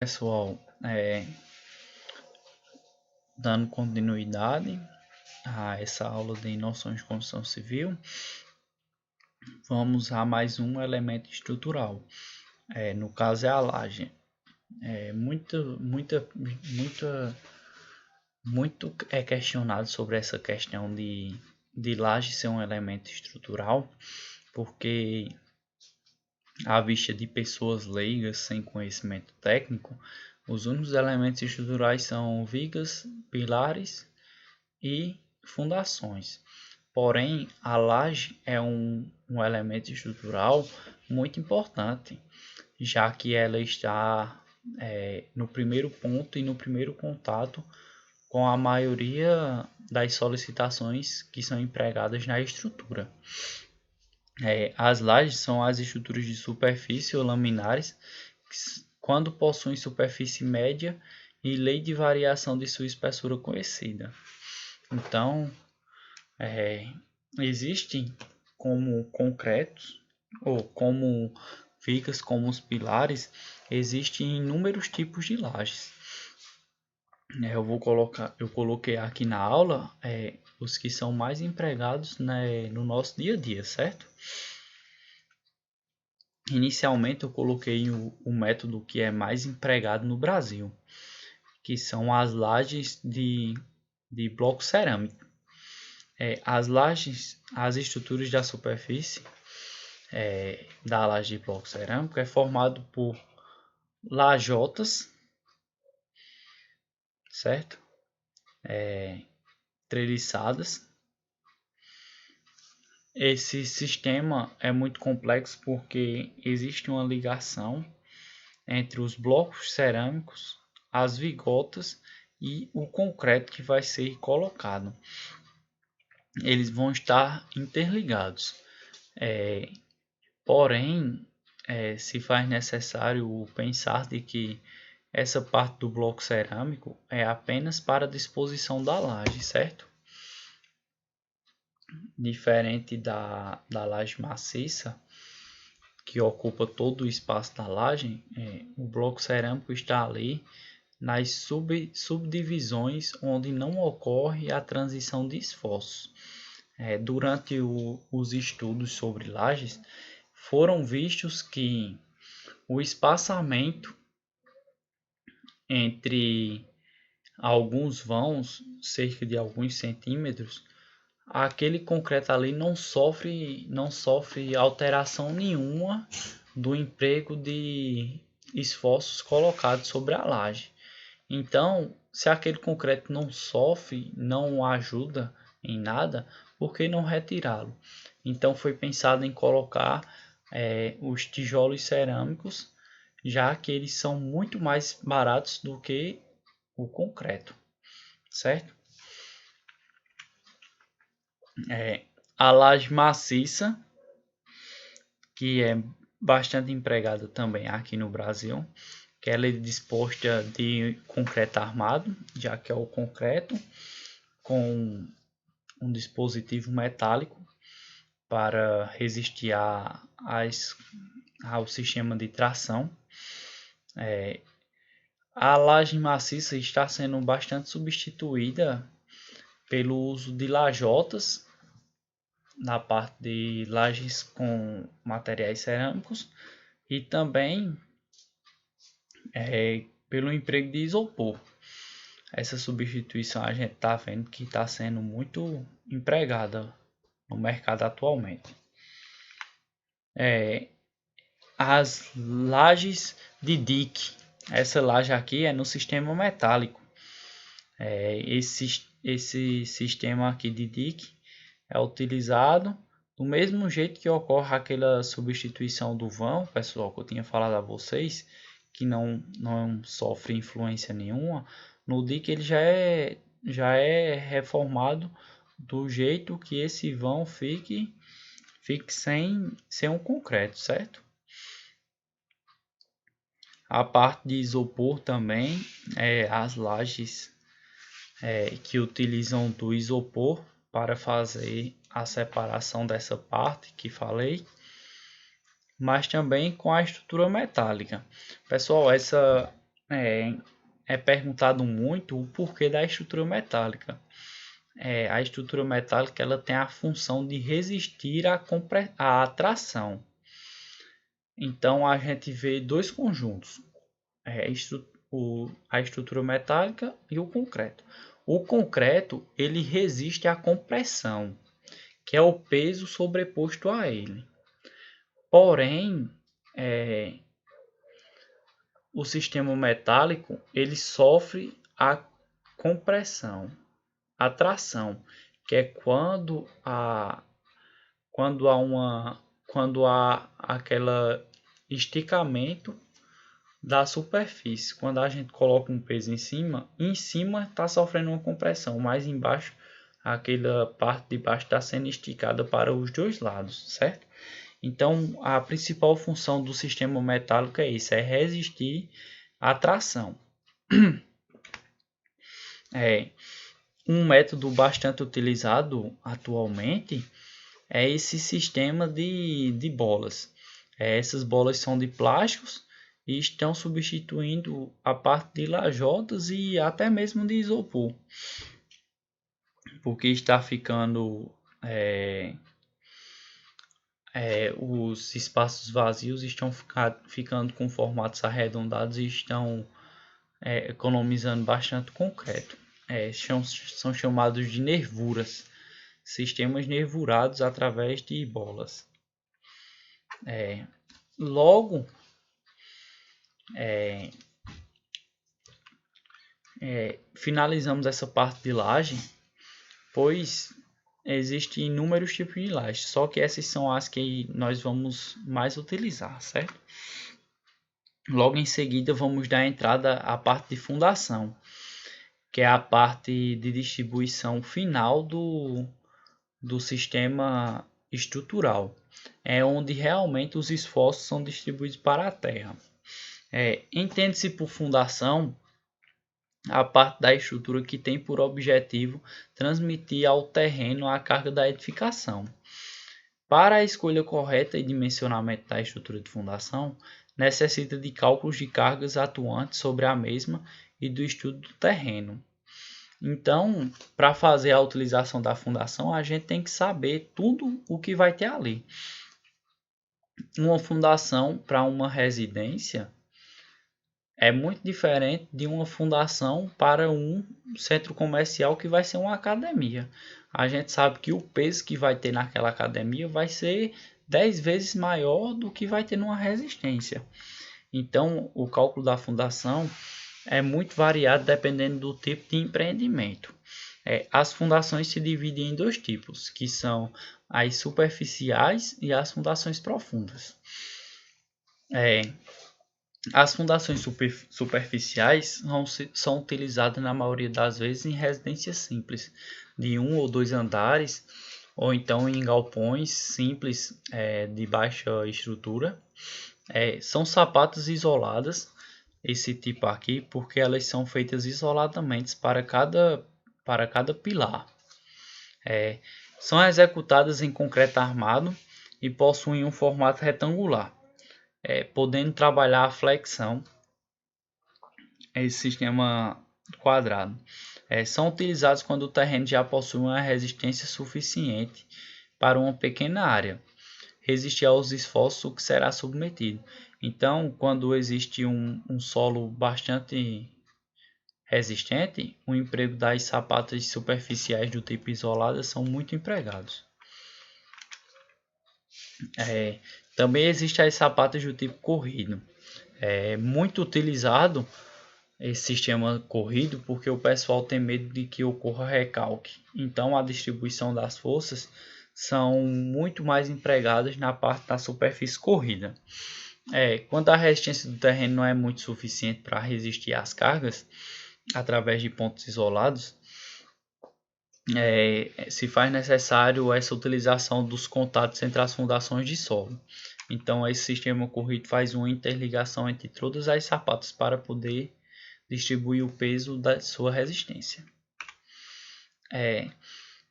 Pessoal, dando continuidade a essa aula de noções de construção civil, vamos a mais um elemento estrutural. No caso é a laje. Muito é questionado sobre essa questão de laje ser um elemento estrutural, porque à vista de pessoas leigas sem conhecimento técnico, os únicos elementos estruturais são vigas, pilares e fundações. Porém, a laje é um elemento estrutural muito importante, já que ela está no primeiro ponto e no primeiro contato com a maioria das solicitações que são empregadas na estrutura. As lajes são as estruturas de superfície ou laminares quando possuem superfície média e lei de variação de sua espessura conhecida. Então, existem como concretos ou como vigas, como os pilares, existem inúmeros tipos de lajes. Eu coloquei aqui na aula os que são mais empregados, no nosso dia a dia, certo? Inicialmente eu coloquei o método que é mais empregado no Brasil, que são as lajes de bloco cerâmico. As estruturas da superfície da laje de bloco cerâmico é formado por lajotas, certo? Treliçadas. Esse sistema é muito complexo porque existe uma ligação entre os blocos cerâmicos, as vigotas e o concreto que vai ser colocado. Eles vão estar interligados. Porém, se faz necessário pensar de que essa parte do bloco cerâmico é apenas para a disposição da laje, certo? Diferente da laje maciça, que ocupa todo o espaço da laje, o bloco cerâmico está ali nas subdivisões onde não ocorre a transição de esforços. Durante os estudos sobre lajes, foram vistos que o espaçamento entre alguns vãos, cerca de alguns centímetros, aquele concreto ali não sofre alteração nenhuma do emprego de esforços colocados sobre a laje. Então, se aquele concreto não sofre, não ajuda em nada, por que não retirá-lo? Então foi pensado em colocar os tijolos cerâmicos, já que eles são muito mais baratos do que o concreto, certo? A laje maciça, que é bastante empregada também aqui no Brasil, que ela é disposta de concreto armado, já que é o concreto com um dispositivo metálico para resistir ao sistema de tração. A laje maciça está sendo bastante substituída pelo uso de lajotas na parte de lajes com materiais cerâmicos e também pelo emprego de isopor. Essa substituição a gente está vendo que está sendo muito empregada no mercado atualmente. As lajes de dique. Essa laje aqui é no sistema metálico. Esse sistema aqui de dique é utilizado do mesmo jeito que ocorre aquela substituição do vão, pessoal, que eu tinha falado a vocês, que não sofre influência nenhuma. No dique ele já é reformado do jeito que esse vão fique sem um concreto, certo? A parte de isopor também, as lajes que utilizam do isopor para fazer a separação dessa parte que falei, mas também com a estrutura metálica. Pessoal, é, é perguntado muito o porquê da estrutura metálica. A estrutura metálica ela tem a função de resistir à atração. Então a gente vê dois conjuntos, a estrutura metálica e o concreto. O concreto ele resiste à compressão, que é o peso sobreposto a ele. Porém, é, o sistema metálico ele sofre a compressão, a tração, que é quando há aquela esticamento da superfície. Quando a gente coloca um peso em cima está sofrendo uma compressão, mas embaixo aquela parte de baixo está sendo esticada para os dois lados, certo? Então, a principal função do sistema metálico é isso, é resistir à tração. Um método bastante utilizado atualmente é esse sistema de bolas. Essas bolas são de plásticos e estão substituindo a parte de lajotas e até mesmo de isopor, porque está ficando os espaços vazios estão ficando com formatos arredondados e estão economizando bastante concreto. São chamados de nervuras, sistemas nervurados através de bolas. Logo, finalizamos essa parte de laje, pois existem inúmeros tipos de laje, só que essas são as que nós vamos mais utilizar, certo? Logo em seguida vamos dar entrada à parte de fundação, que é a parte de distribuição final do sistema estrutural. É onde realmente os esforços são distribuídos para a terra. Entende-se por fundação a parte da estrutura que tem por objetivo transmitir ao terreno a carga da edificação. Para a escolha correta e dimensionamento da estrutura de fundação, necessita de cálculos de cargas atuantes sobre a mesma e do estudo do terreno. Então, para fazer a utilização da fundação, a gente tem que saber tudo o que vai ter ali. Uma fundação para uma residência é muito diferente de uma fundação para um centro comercial que vai ser uma academia. A gente sabe que o peso que vai ter naquela academia vai ser 10 vezes maior do que vai ter numa resistência. Então, o cálculo da fundação é muito variado dependendo do tipo de empreendimento. As fundações se dividem em dois tipos, que são as superficiais e as fundações profundas. As fundações superficiais são utilizadas na maioria das vezes em residências simples, de 1 ou 2 andares, ou então em galpões simples de baixa estrutura. São sapatas isoladas, esse tipo aqui, porque elas são feitas isoladamente para cada pilar. São executadas em concreto armado e possuem um formato retangular. Podendo trabalhar a flexão, esse sistema quadrado. São utilizados quando o terreno já possui uma resistência suficiente para uma pequena área resistir aos esforços que será submetido. Então, quando existe um solo bastante resistente, o emprego das sapatas superficiais do tipo isolada são muito empregados. Também existem as sapatas do tipo corrido. É muito utilizado esse sistema corrido porque o pessoal tem medo de que ocorra recalque. Então a distribuição das forças são muito mais empregadas na parte da superfície corrida. Quando a resistência do terreno não é muito suficiente para resistir às cargas, através de pontos isolados, se faz necessário essa utilização dos contatos entre as fundações de solo. Então esse sistema corrido faz uma interligação entre todas as sapatas para poder distribuir o peso da sua resistência.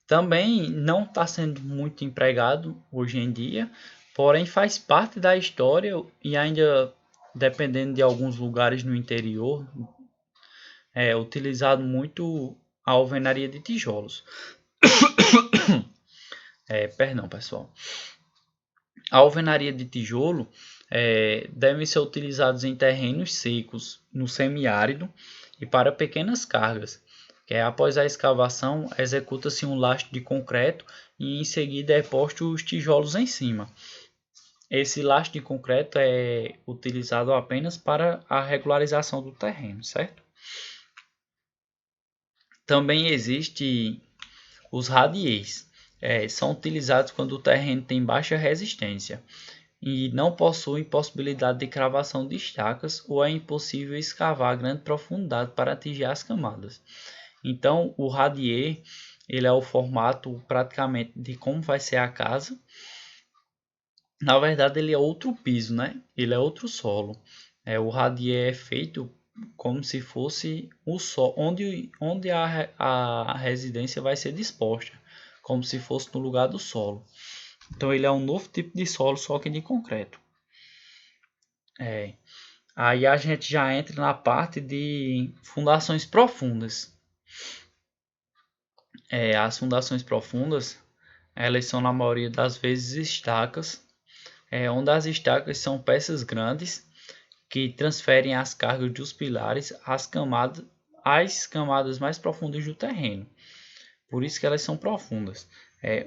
Também não está sendo muito empregado hoje em dia, porém faz parte da história e ainda dependendo de alguns lugares no interior, é utilizado muito a alvenaria de tijolos. Perdão, pessoal. A alvenaria de tijolo devem ser utilizados em terrenos secos, no semiárido e para pequenas cargas. Após a escavação, executa-se um lastro de concreto e em seguida é posto os tijolos em cima. Esse lastro de concreto é utilizado apenas para a regularização do terreno, certo? Também existe os radiers. São utilizados quando o terreno tem baixa resistência e não possui possibilidade de cravação de estacas ou é impossível escavar a grande profundidade para atingir as camadas. Então, o radier ele é o formato praticamente de como vai ser a casa. Na verdade, ele é outro piso, né? Ele é outro solo. O radier é feito como se fosse o solo, onde a residência vai ser disposta, como se fosse no lugar do solo. Então, ele é um novo tipo de solo, só que de concreto. Aí a gente já entra na parte de fundações profundas. As fundações profundas, elas são na maioria das vezes estacas, onde as estacas são peças grandes que transferem as cargas dos pilares às camadas mais profundas do terreno. Por isso que elas são profundas.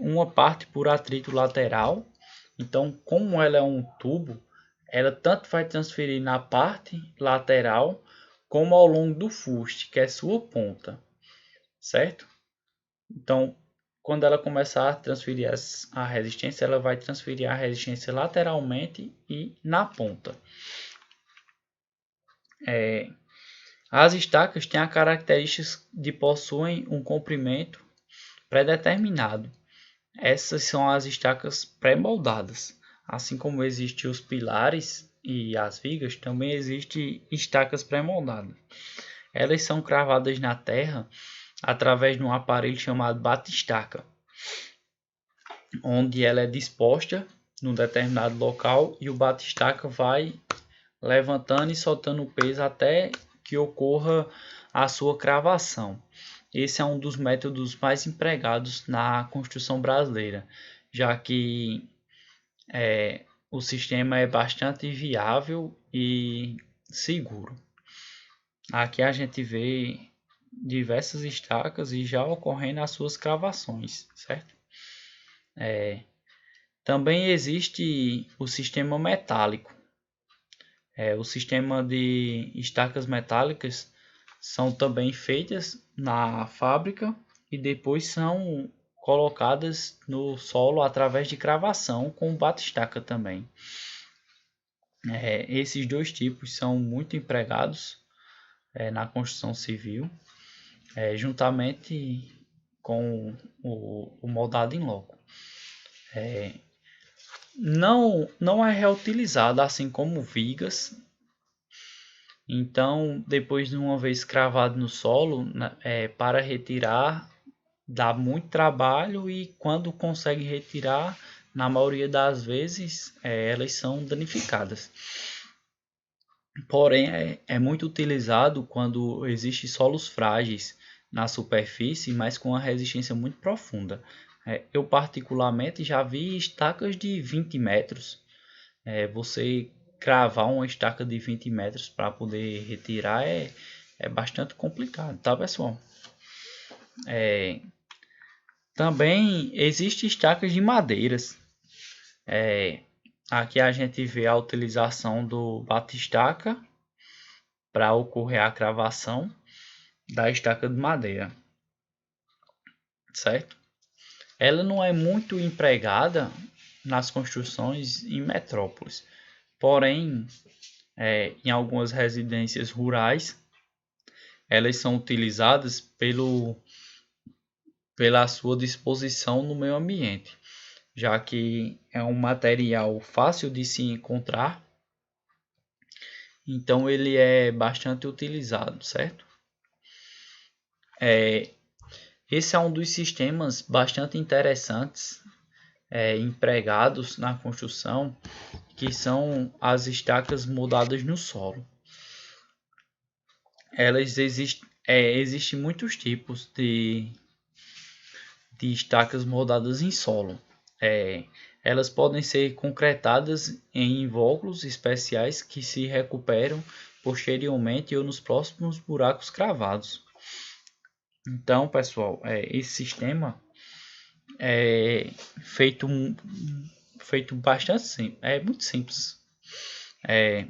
Uma parte por atrito lateral. Então, como ela é um tubo, ela tanto vai transferir na parte lateral como ao longo do fuste, que é sua ponta, certo? Então, quando ela começar a transferir a resistência, ela vai transferir a resistência lateralmente e na ponta. As estacas têm a característica de possuem um comprimento pré-determinado. Essas são as estacas pré-moldadas. Assim como existem os pilares e as vigas, também existem estacas pré-moldadas. Elas são cravadas na terra através de um aparelho chamado bate-estaca, onde ela é disposta num determinado local e o bate-estaca vai levantando e soltando o peso até que ocorra a sua cravação. Esse é um dos métodos mais empregados na construção brasileira, já que o sistema é bastante viável e seguro. Aqui a gente vê diversas estacas e já ocorrendo as suas cravações, certo? Também existe o sistema metálico. O sistema de estacas metálicas são também feitas na fábrica e depois são colocadas no solo através de cravação com bate-estaca também. Esses dois tipos são muito empregados na construção civil, juntamente com o moldado em loco. Não é reutilizado assim como vigas. Então, depois de uma vez cravado no solo, para retirar dá muito trabalho e quando consegue retirar, na maioria das vezes, elas são danificadas. Porém, é muito utilizado quando existem solos frágeis na superfície, mas com uma resistência muito profunda. Eu particularmente já vi estacas de 20 metros. Você cravar uma estaca de 20 metros para poder retirar é bastante complicado, tá, pessoal? Também existem estacas de madeiras. Aqui a gente vê a utilização do bate-estaca para ocorrer a cravação da estaca de madeira, certo? Ela não é muito empregada nas construções em metrópoles, porém, em algumas residências rurais, elas são utilizadas pela sua disposição no meio ambiente, já que é um material fácil de se encontrar, então ele é bastante utilizado, certo? Esse é um dos sistemas bastante interessantes empregados na construção, que são as estacas moldadas no solo. Existem muitos tipos de estacas moldadas em solo. Elas podem ser concretadas em invólucros especiais que se recuperam posteriormente ou nos próximos buracos cravados. Então, pessoal, esse sistema é feito bastante simples. É muito simples. É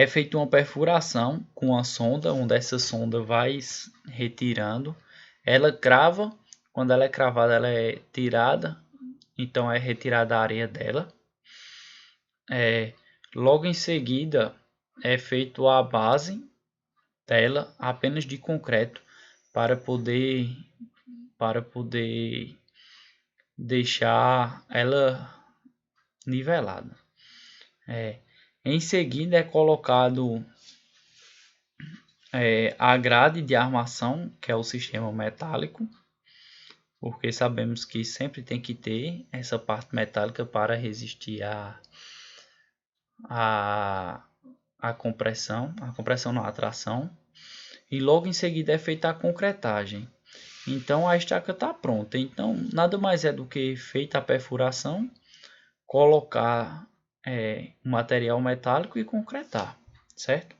feita uma perfuração com a sonda, onde essa sonda vai retirando. Ela crava, quando ela é cravada, ela é tirada, então é retirada a areia dela. Logo em seguida, é feito a base dela apenas de concreto para poder deixar ela nivelada. Em seguida é colocado a grade de armação, que é o sistema metálico, porque sabemos que sempre tem que ter essa parte metálica para resistir a compressão, não, a tração. E logo em seguida é feita a concretagem. Então a estaca está pronta. Então nada mais é do que feita a perfuração, colocar o material metálico e concretar, certo?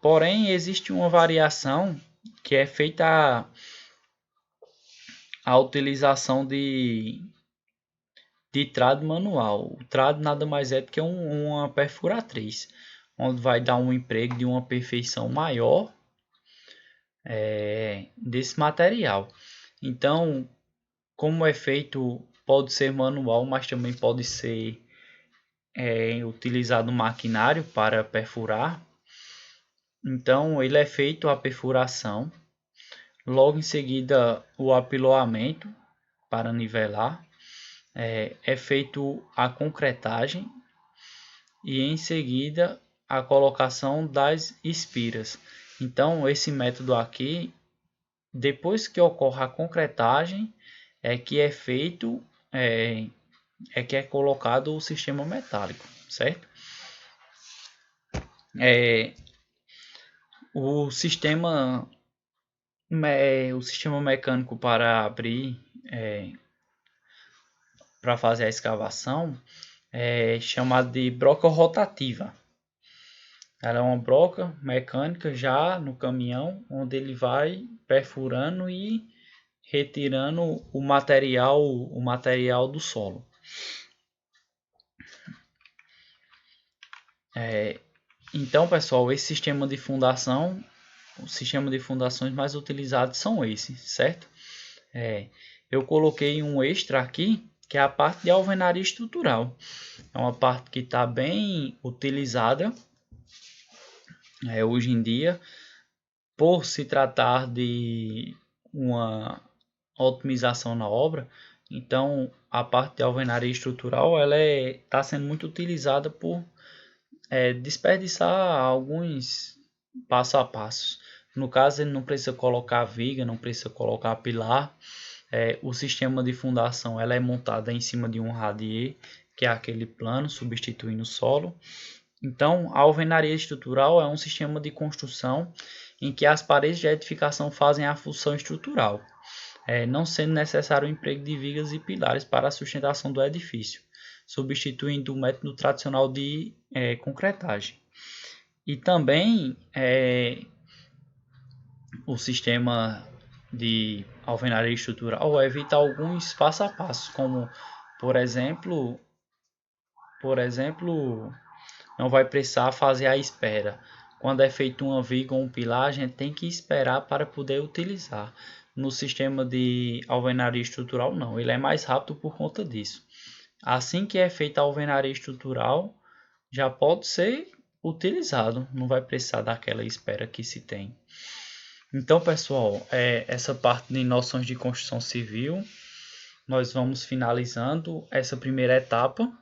Porém existe uma variação que é feita a utilização de trade manual. O trade nada mais é do que uma perfuratriz, onde vai dar um emprego de uma perfeição maior desse material. Então, como é feito, pode ser manual, mas também pode ser utilizado maquinário para perfurar. Então, ele é feito a perfuração, logo em seguida o apiloamento para nivelar, é feito a concretagem e em seguida a colocação das espiras. Então, esse método aqui, depois que ocorre a concretagem, é que é feito, que é colocado o sistema metálico, certo? O sistema mecânico para abrir, para fazer a escavação, é chamado de broca rotativa. Ela é uma broca mecânica já no caminhão, onde ele vai perfurando e retirando o material do solo. Então, pessoal, esse sistema de fundação, o sistema de fundações mais utilizados são esses, certo? Eu coloquei um extra aqui, que é a parte de alvenaria estrutural. É uma parte que está bem utilizada hoje em dia, por se tratar de uma otimização na obra. Então, a parte de alvenaria estrutural ela está sendo muito utilizada por desperdiçar alguns passo a passo. No caso, ele não precisa colocar viga, não precisa colocar pilar. O sistema de fundação ela é montada em cima de um radier, que é aquele plano substituindo o solo. Então, a alvenaria estrutural é um sistema de construção em que as paredes de edificação fazem a função estrutural, não sendo necessário o emprego de vigas e pilares para a sustentação do edifício, substituindo o método tradicional de concretagem. E também o sistema de alvenaria estrutural evita alguns passo a passo, como por exemplo, não vai precisar fazer a espera. Quando é feito uma viga ou um pilar, a gente tem que esperar para poder utilizar. No sistema de alvenaria estrutural, não. Ele é mais rápido por conta disso. Assim que é feita a alvenaria estrutural, já pode ser utilizado. Não vai precisar daquela espera que se tem. Então, pessoal, essa parte de noções de construção civil, nós vamos finalizando essa primeira etapa.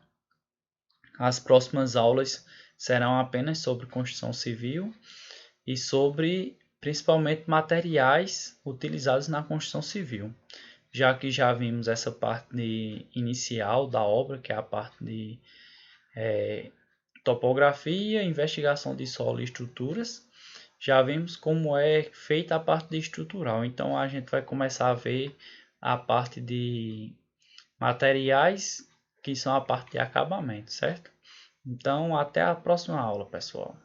As próximas aulas serão apenas sobre construção civil e sobre, principalmente, materiais utilizados na construção civil. já que já vimos essa parte inicial da obra, que é a parte de topografia, investigação de solo e estruturas, já vimos como é feita a parte de estrutural. Então a gente vai começar a ver a parte de materiais, que são a parte de acabamento, certo? Então até a próxima aula, pessoal.